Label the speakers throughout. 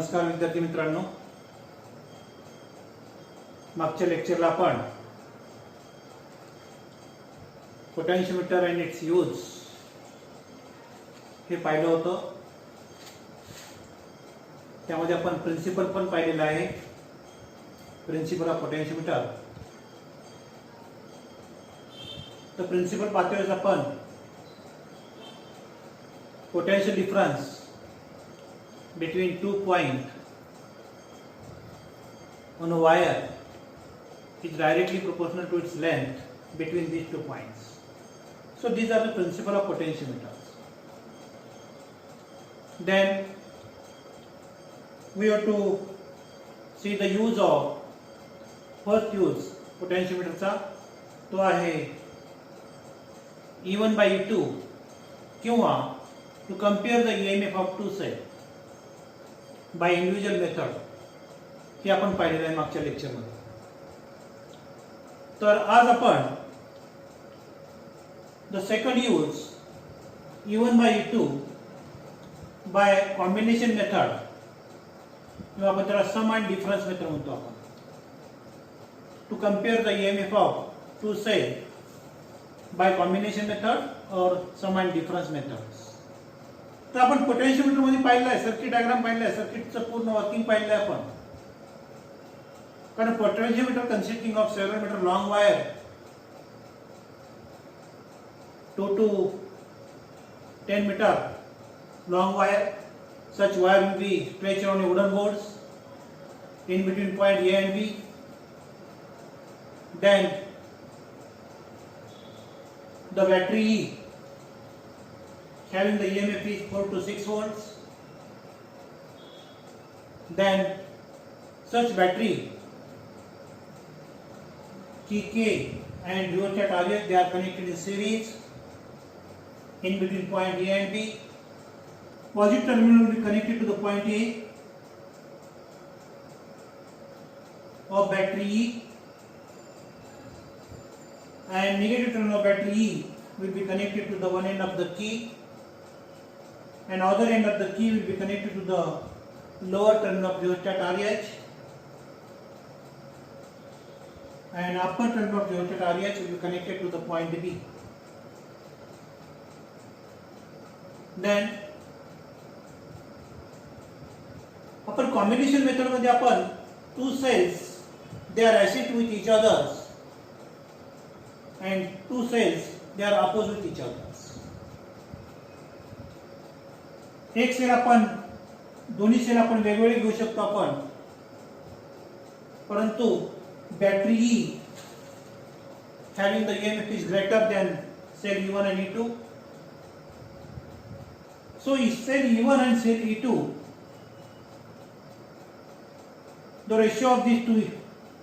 Speaker 1: नमस्कार विद्यार्थी मित्रांनो, मागच्या लेक्चरला आपण पोटेन्शियोमीटर अँड इट्स यूज हे पाहिलं होतं. त्यामध्ये आपण प्रिन्सिपल पण पाहिलेला आहे, प्रिन्सिपल ऑफ पोटेन्शियोमीटर. तर प्रिन्सिपल पाहतोय आपण potential difference between 2 points on a wire is directly proportional to its length between these 2 points. So these are the principle of potentiometers. Then we have to see the use of first use potentiometer चा तो आहे E1 by E2 किंवा to compare the EMF of two cells by individual method हे आपण पाहिलेलं आहे मागच्या lecture मध्ये. तर आज आपण the second use E1 by E2 by combination method किंवा आपण त्याला sum and difference method म्हणतो आपण, to compare the EMF of two cells by combination method or sum and difference methods. तर आपण पोटेन्शियोमीटर मध्ये पाहिलं आहे, सर्किट डायग्राम पाहिलं आहे, सर्किटचं पूर्ण वर्किंग पाहिलं आहे आपण. कारण potentiometer consisting of several metre long wire 2 to 10 meter long wire. Such wire will be stretched on a wooden boards in between point A and B. Then the battery having the EMF is 4 to 6 volts. Then such battery K and rheostat RS, they are connected in series in between point A and B. Positive terminal will be connected to the point A of battery E, and negative terminal of battery E will be connected to the one end of the key, and other end of the key will be connected to the lower terminal of rheostat RH, and upper terminal of rheostat RH will be connected to the point B. Then upper combination method मध्ये आपण two cells they are acid with each others and two cells they are opposite with each others. एक cell आपण दोन्ही cell आपण वेगवेगळे घेऊ शकतो आपण, परंतु battery E having the EMF is greater than cell E1 and E2. So cell E1 and cell E2, the ratio of these two,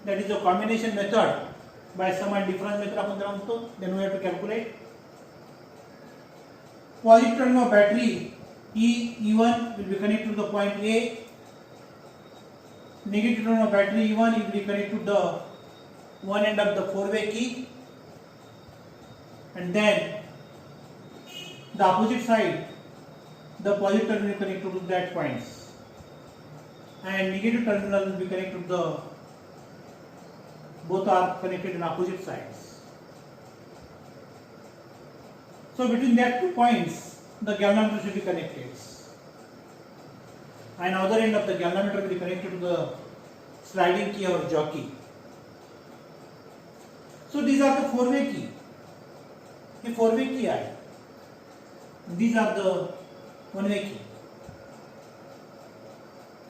Speaker 1: that is a combination method by sum and difference method आपण त्याला म्हणतो. Then we have to calculate positive terminal of battery E1 will be connected to the point A, negative terminal of battery E1 will be connected to the one end of the four-way key, and then the opposite side the positive terminal will be connected to that points and negative terminal will be connected to the, both are connected in opposite sides. So between that two points the galvanometer should be connected, and other end of the galvanometer will be connected to the sliding key or jockey. So these are the four-way key. ये four-way key है. These are the one-way key.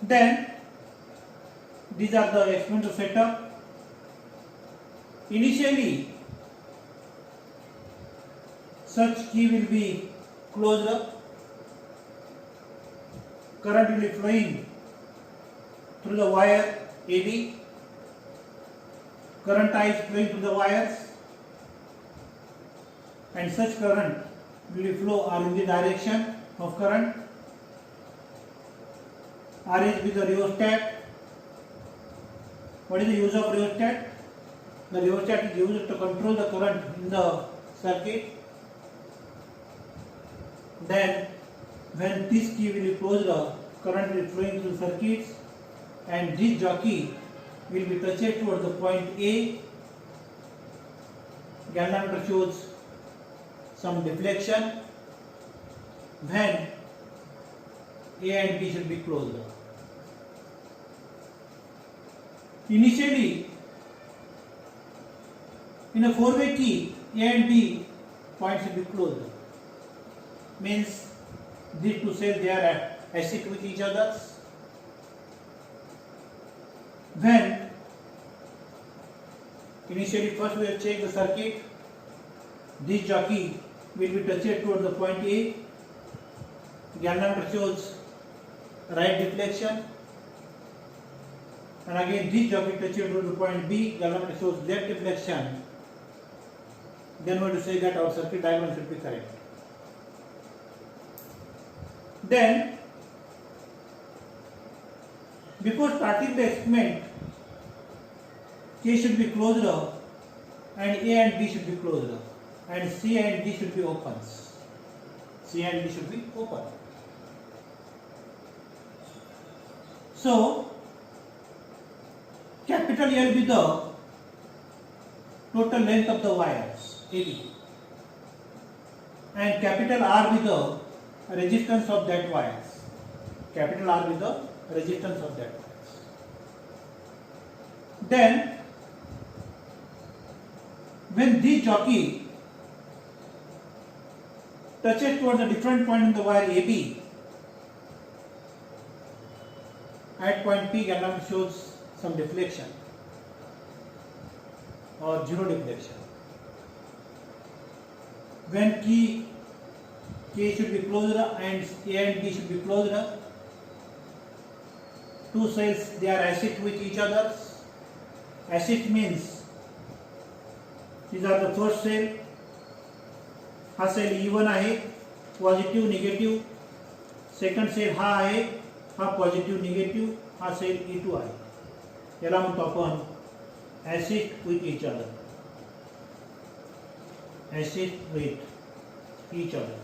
Speaker 1: Then these are the experimental setup. Initially such key will be closed up, current will be flowing through the wire AB, current I is flowing through the wires, and such current will flow are in the direction of current. RH with the rheostat. What is the use of rheostat? The rheostat is used to control the current in the circuit. Then when this key will be closed, current is flowing through circuits, and this jockey will be touched towards the point A. Galvanometer shows some deflection when A and B should be closed. Initially, in a four-way key, A and B points should be closed. Means these two cells, they are acid with each other. When initially first we will check the circuit, this jockey will be touched towards the point A. Galvanometer shows right deflection, and again this jockey touched towards the point B. Galvanometer shows left deflection. Then we will say that our circuit diagram should be correct. Then, before starting the experiment, K should be closed and A and B should be closed, and C and D should be open. C and D should be open. So, capital L be the total length of the wires AB, and capital R be the resistance of that wires. Capital R be the resistance of that wires. Then, when this jockey touches towards a different point in the wire AB, at point P, galvanometer shows some deflection or zero deflection. When K should be closed and A and B should be closed, two cells, they are acid with each other. Acid means these are the first cell. हा cell E1 आहे, positive negative. Second cell हा आहे, हा positive negative. हा cell E2 आहे. याला म्हणतो आपण acid with each other. Acid with each other.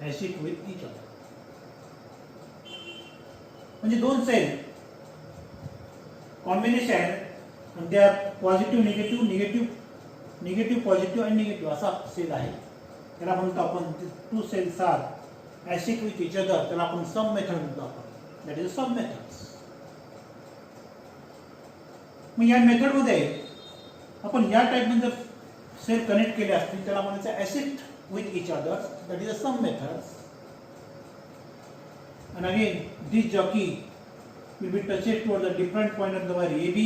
Speaker 1: Acid with each other म्हणजे दोन cell combination, they are positive negative, negative negative positive आणि निगेटिव्ह असा सेल आहे. त्याला म्हणतो आपण two cells are acid with each other. त्याला आपण सम मेथड म्हणतो आपण. That is sum methods. मग या मेथड मध्ये आपण या टाइप मध्ये जर सेल कनेक्ट केले असतील त्याला म्हणायचं aided with each other. That is a sum methods. And again, this jockey will be touched towards a different point of the wire AB.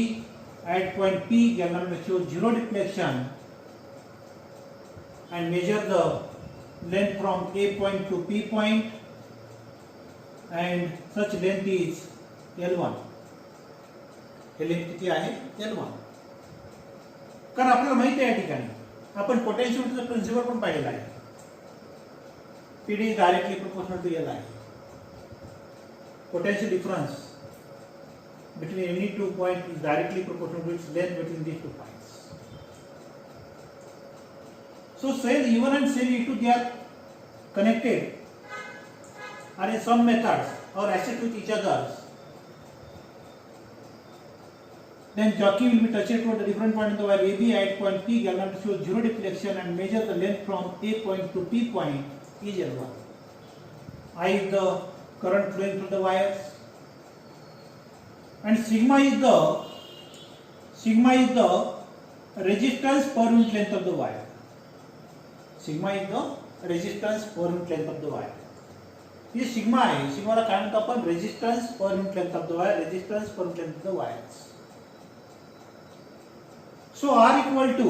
Speaker 1: At point P, galvanometer shows zero deflection and measure the length from A point to P point, and such length is L1. हे length किती आहे? L1. कारण आपल्याला माहिती आहे या ठिकाणी आपण पोटेन्शियोमीटरचा प्रिन्सिपल पण पाहिलेला आहे. PD is directly proportional to L आहे. Potential difference between any two points is directly proportional to its length between these 2 points. So cell E1 and cell E2, they are connected are in some methods or acid with each other. Then jockey will be touched toward a different point in the wire AB. At point P, galvanometer shows zero deflection and measure the length from A point to P point is L1. I is the current flowing through the wires, and sigma is the resistance per unit length of the wire. Sigma is the resistance per unit length of the wire. ये sigma आहे. सिग्माला काय म्हणतो आपण? Resistance per unit length of the wire. Resistance per unit length of the wires. So R equal to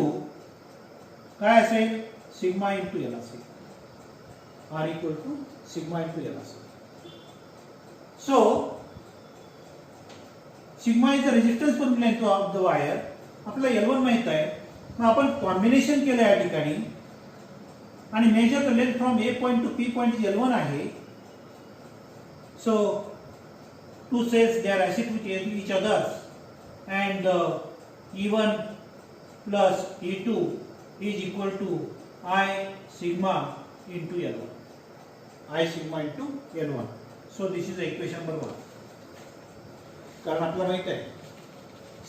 Speaker 1: काय असेल? Sigma into L असेल. R equal to sigma into L असेल. So, sigma is the resistance per length of the wire. आपल्याला L1 माहित आहे. मग आपण combination केलं या ठिकाणी आणि measure the length from A point to P point L1 आहे. So, two cells, they are acid with each other, and E1 plus E2 is equal to I sigma into L1. I sigma into L1. So this is the equation number 1. कारण आपल्याला माहित आहे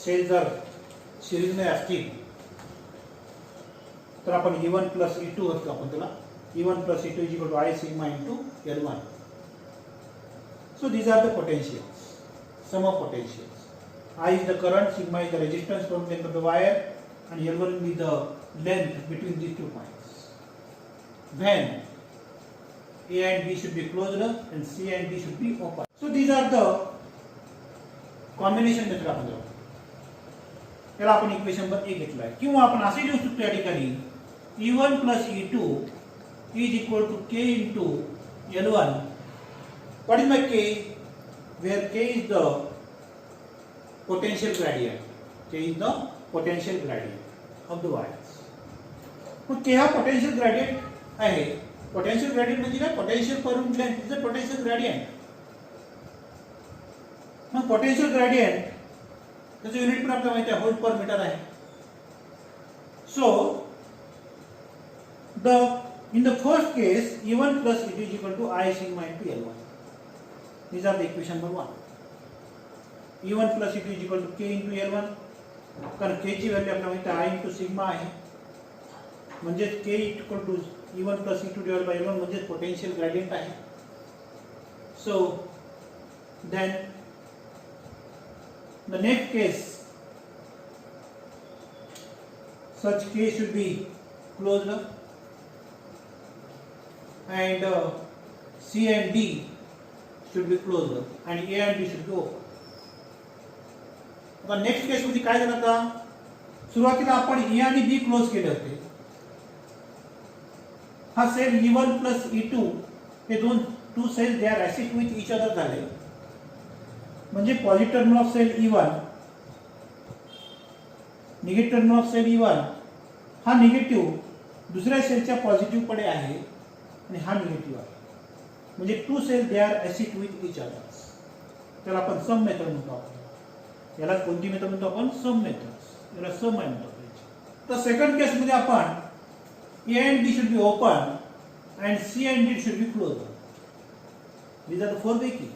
Speaker 1: cell जर series मध्ये असतील तर आपण E1 plus E2 होतो आपण त्याला E1 plus E2 is equal to I sigma into L1. So these are the potentials, sum of potentials. I is the current, sigma is the resistance from length of the wire, and L1 is the length between these 2 points. When A and B should be closed and C and D should be open. So these are the combination method आपण जाऊ. याला आपण equation number 1 घेतला आहे. किंवा आपण असे लिहू शकतो या ठिकाणी E1 plus E2 is equal to K into L1. What is my K? Where K is the potential gradient. K is the potential gradient of the wires. Mug K हा potential gradient आहे. Potential gradient म्हणजे काय? Potential per unit length is the potential gradient. Mug potential gradient त्याचं unit पण आपल्याला माहिती आहे volt पर मीटर आहे. So in the first case E1 plus E2 is equal to I sigma into L1. These are the equation number 1. E1 plus E2 is equal to K into L1. कारण K ची value आपल्याला माहिती आहे I into sigma आहे. म्हणजे K equal to E1 plus E2 divided by L1 म्हणजे potential gradient आहे. So then the next case such case should be closed and C and D should be closed and A and B should be open. आता next case मध्ये काय झालं आता सुरुवातीला आपण E आणि B क्लोज केले होते. हा सेल E1 plus E2 हे दोन two cell they are acid with each other झाले. म्हणजे positive terminal of cell E1 negative terminal of cell E1 हा निगेटिव्ह दुसऱ्या सेलच्या पॉझिटिव्ह कडे आहे आणि हा निगेटिव्ह आहे. म्हणजे two cell they are acid with each other. त्याला आपण सम मेथड म्हणतो. आपण याला कोणती मेथड म्हणतो? आपण सम मेथड. याला सम म्हणतो. तर सेकंड केस मध्ये आपण A and B should be open and C and D should be closed. These are the four way key.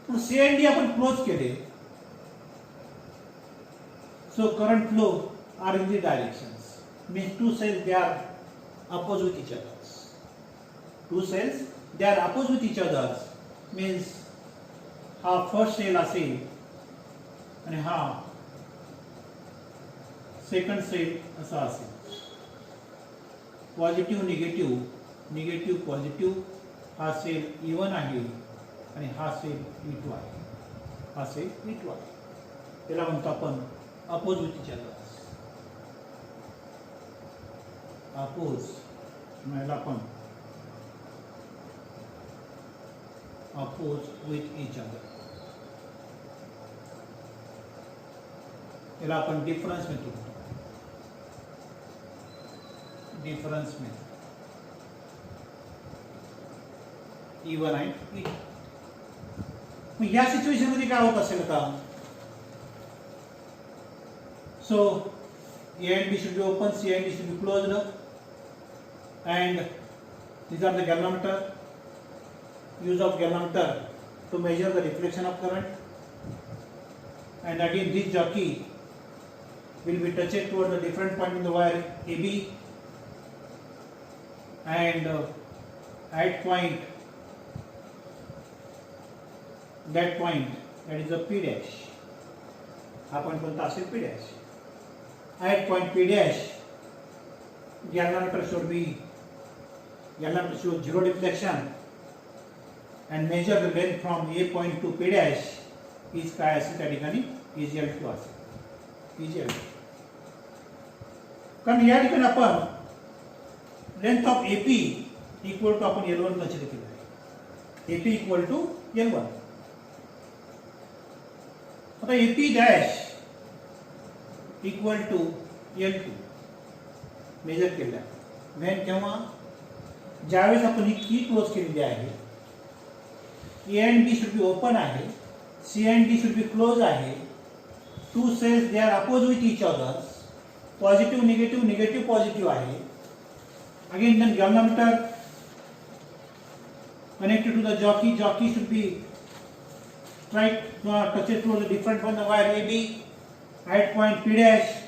Speaker 1: So C and D आपण क्लोज केले. So current flow are in the directions. Means two cells they are opposite with each other. Two cells they are opposite with each other. Means हा first cell असेल आणि हा second cell असा असेल. Positive negative negative positive हा cell E1 आहे आणि हा सेल E2 आहे. हा सेल E2 आहे. त्याला म्हणतो आपण oppose with each other. Oppose म्हणजे आपण अपोज विथ इच अदर. याला आपण डिफरन्स मेथड म्हणतो. डिफरन्स मेथड E1 आणि E2. मग या सिच्युएशन मध्ये काय होत असेल आता? सो A and B should be open, C and D should be closed, and these are the galvanometer. Use of galvanometer to measure the reflection of current, and again this jockey will be touched toward the different point in the wire AB, and at point that is the P dash. हा point कोणता असेल? P dash. At point P dash galvanometer should show zero deflection and measure the length from A point to P dash is काय असेल त्या ठिकाणी EGL2 असेल. EGL2. कारण या ठिकाणी आपण length of AP equal to आपण L1 कन्सिडर केलं आहे. AP equal to L1. आता AP dash equal to L2 measure केलं आहे. व्हेन केव्हा? ज्यावेळेस आपण ही की क्लोज केलेली आहे. A and B should be open आहे. C and D should be close आहे. Two cells they are opposite with each other. Positive negative negative positive आहे. Again then galvanometer connected to the jockey. Jockey should be touches towards the different from the wire AB at point P dash.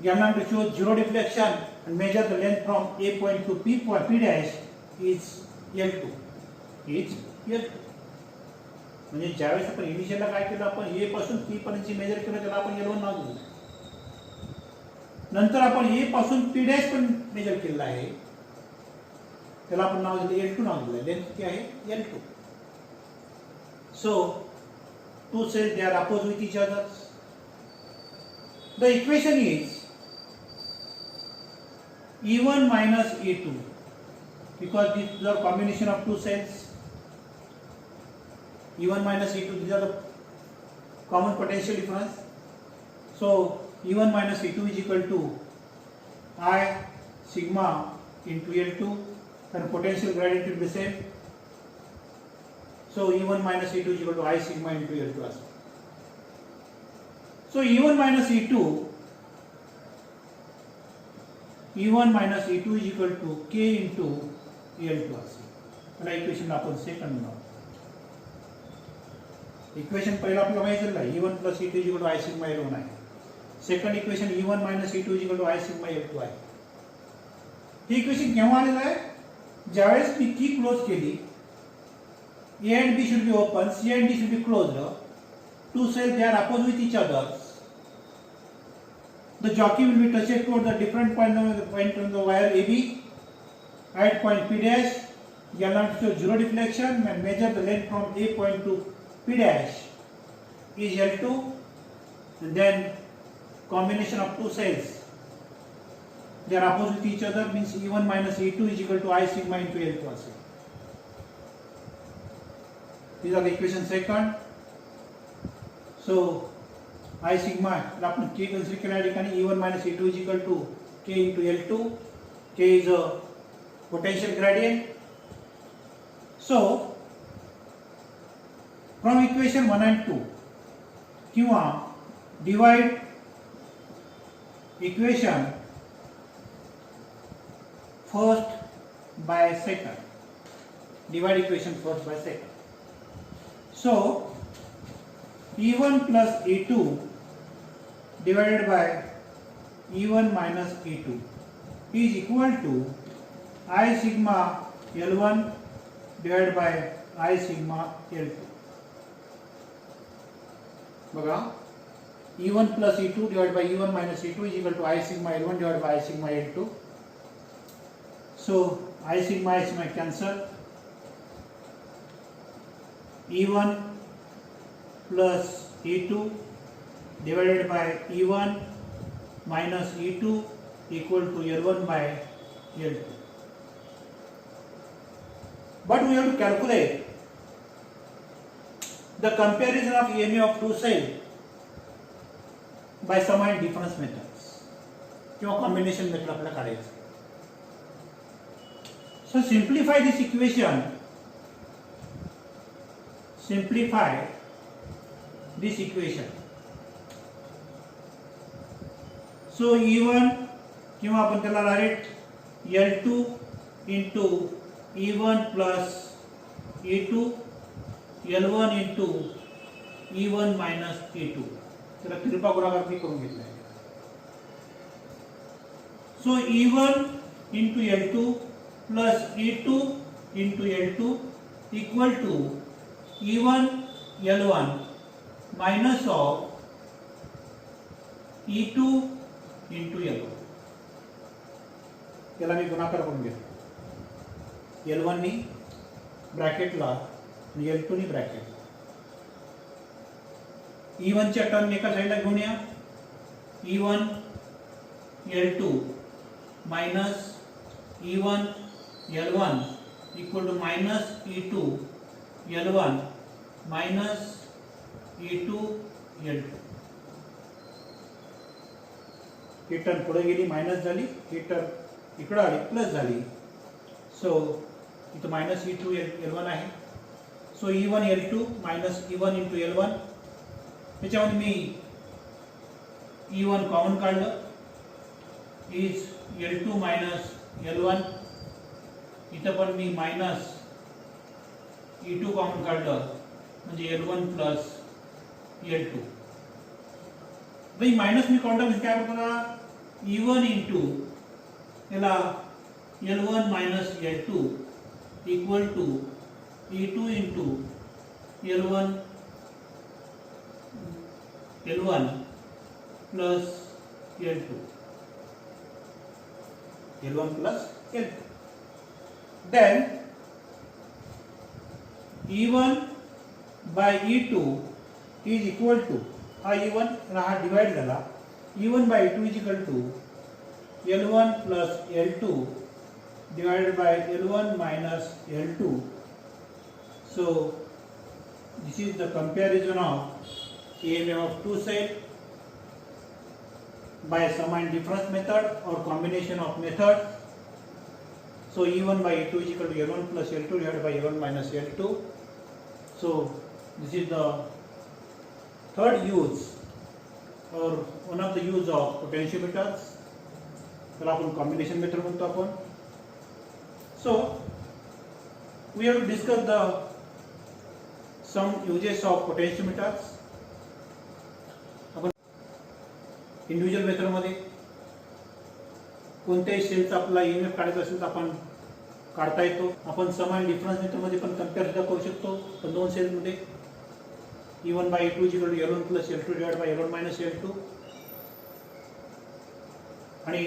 Speaker 1: Given to show zero deflection and measure the length from A point to P point P dash is L2. Is L2. म्हणजे ज्यावेळेस आपण इनिशियलला काय केलं आपण ए पासून P पर्यंतची major केलं त्याला आपण L1 नाव दिलं. नंतर आपण ए पासून पी डॅश पण मेजर केलेलं आहे त्याला आपण नाव दिलं L2 नाव दिलं. लेंथ किती आहे L2. So two cells they are opposite with each other. The equation is E1 minus E2 because these are combination of two cells. E1 minus E2, these are the common potential difference. So E1 minus E2 is equal to I sigma into L2 and potential gradient will be same. So E1 minus E2 is equal to I sigma into L2 as well. So E1 minus E2 is equal to K into L2 as well. मला equation आपण second नाव equation पहिला आपल्याला माहिती आहे E1 plus E2 is equal to I sigma L1 आहे. Second equation E1 minus E2 is equal to I sigma L2 आहे. हे equation केव्हा आलेलं आहे ज्यावेळेस मी की क्लोज केली A and B should be open, C and D should be closed. Two cells they are opposite with each other. The jockey will be touched toward the different point on the wire AB at point P dash. You have to show zero deflection and measure the length from A point to P dash is L2, and then combination of two cells they are opposite each other means E1 minus E2 is equal to I sigma into L2 also. These are the equation second. So I sigma आपण K consider केल्या ठिकाणी E1 minus E2 is equal to K into L2. K is a potential gradient. So from equation 1 and 2 किंवा divide equation first by second. Divide equation first by second. So E1 plus E2 divided by E1 minus E2 is equal to I sigma L1 divided by I sigma L2. बघा E1 plus E2 divided by E1 minus E2 is equal to I sigma L1 divided by I sigma L2. So I sigma cancel. E1 plus E2 divided by E1 minus E2 equal to L1 by L2. But we have to calculate the comparison of EMF of two cells by sum and difference methods किंवा combination method आपल्याला काढायचं. So simplify this equation. Simplify this equation. So E1 किंवा आपण त्याला direct L2 into E1 plus E2 L1 into E1 minus E2 त्याला कृपा गुणाकार मी करून घेतला आहे. So E1 into L2 plus E2 into L2 equal to E1 L1 minus of E2 into L1 त्याला मी गुणाकार करून घेतो. L1 नी ब्रॅकेटला आणि L2 नी ब्रॅकेटला. E1 च्या टर्म एका साईडला घेऊन या. E1 L2 minus E1 L1 equal to minus E2 L1 minus E2 L2. He term पुढे गेली मायनस झाली, ही टर्म इकडे आली प्लस झाली. सो इथं मायनस E2 L1 आहे. सो E1 L2 minus E1 into L1. त्याच्यामध्ये मी E1 कॉमन काढलं इज L2 मायनस L1 इथं पण मी मायनस E2 कॉमन काढलं म्हणजे L1 प्लस L2. भाई मायनस मी काढलं म्हणजे काय करतो E1 इंटू याला L1 minus L2 equal to E2 into L1 plus L2 plus L2. Then E1 by E2 is equal to हा E1 हा डिवाइड झाला E1 by E2 is equal to L1 plus L2 divided by L1 minus L2. So this is the comparison of EMF of two cells by sum and difference method or combination of methods. So E1 by E2 is equal to L1 plus L2 divided by L1 minus L2. So this is the third use or one of the use of potentiometers. त्याला आपण combination method म्हणतो आपण. So we have discussed the some uses of potentiometers. Individual मेथडमध्ये कोणत्याही सेलचा आपला EMF काढायचा असेल तर आपण काढता येतो. आपण समान डिफरन्स मेथडमध्ये पण कम्पेअर सुद्धा करू शकतो. पण दोन सेलमध्ये E1 by E2 is equal to L1 plus L2 divided by L1 minus L2. आणि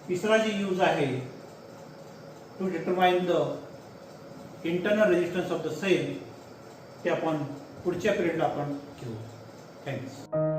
Speaker 1: तिसरा जे यूज आहे to determine the internal resistance of the cell ते आपण पुढच्या पिरियडला आपण घेऊ. थँक्स.